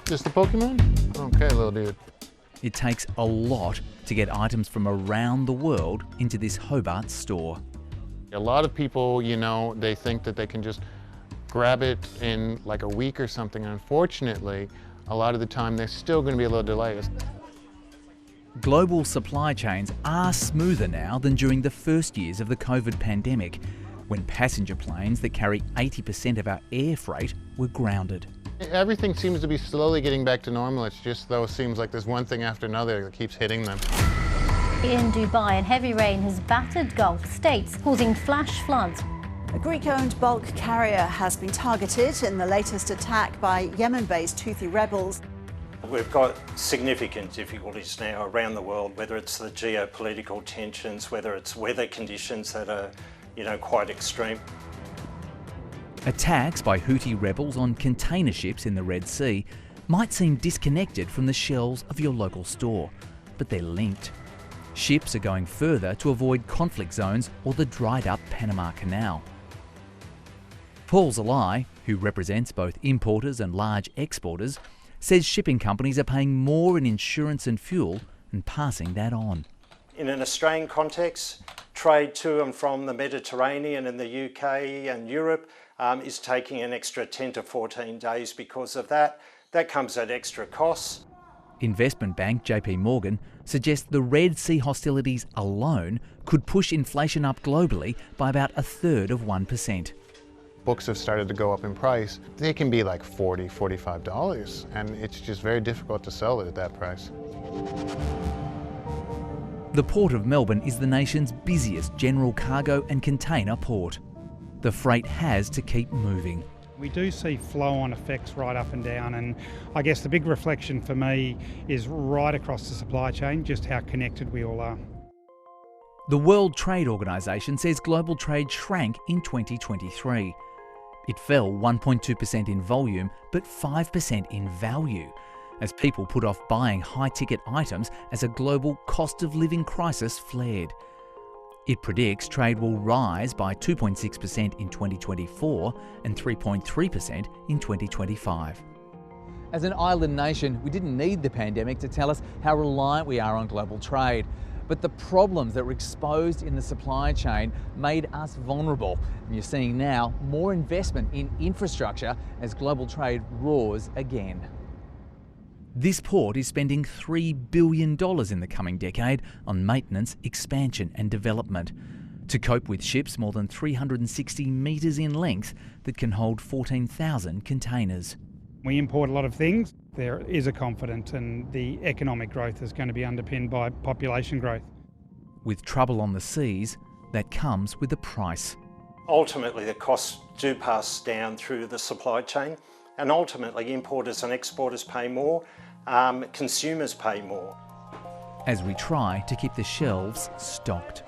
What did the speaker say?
Just the Pokemon? Okay, little dude. It takes a lot to get items from around the world into this Hobart store. A lot of people, you know, they think that they can just grab it in like a week or something. And unfortunately, a lot of the time there's still going to be a little delays. Global supply chains are smoother now than during the first years of the COVID pandemic, when passenger planes that carry 80% of our air freight were grounded. Everything seems to be slowly getting back to normal. It's just though it seems like there's one thing after another that keeps hitting them. In Dubai, and heavy rain has battered Gulf states, causing flash floods. A Greek-owned bulk carrier has been targeted in the latest attack by Yemen-based Houthi rebels. We've got significant difficulties now around the world, whether it's the geopolitical tensions, whether it's weather conditions that are, quite extreme. Attacks by Houthi rebels on container ships in the Red Sea might seem disconnected from the shelves of your local store, but they're linked. Ships are going further to avoid conflict zones or the dried up Panama Canal. Paul Zalai, who represents both importers and large exporters, says shipping companies are paying more in insurance and fuel and passing that on. In an Australian context, trade to and from the Mediterranean and the UK and Europe is taking an extra 10 to 14 days because of that. That comes at extra costs. Investment bank JP Morgan suggests the Red Sea hostilities alone could push inflation up globally by about a third of 1%. Books have started to go up in price. They can be like $40, $45, and it's just very difficult to sell it at that price. The Port of Melbourne is the nation's busiest general cargo and container port. The freight has to keep moving. We do see flow-on effects right up and down, and I guess the big reflection for me is right across the supply chain, just how connected we all are. The World Trade Organization says global trade shrank in 2023. It fell 1.2% in volume, but 5% in value, as people put off buying high-ticket items as a global cost of living crisis flared. It predicts trade will rise by 2.6% in 2024 and 3.3% in 2025. As an island nation, we didn't need the pandemic to tell us how reliant we are on global trade. But the problems that were exposed in the supply chain made us vulnerable. And you're seeing now more investment in infrastructure as global trade roars again. This port is spending $3 billion in the coming decade on maintenance, expansion and development to cope with ships more than 360 metres in length that can hold 14,000 containers. We import a lot of things. There is a confidence, and the economic growth is going to be underpinned by population growth. With trouble on the seas, that comes with a price. Ultimately, the costs do pass down through the supply chain, and ultimately importers and exporters pay more, consumers pay more. As we try to keep the shelves stocked.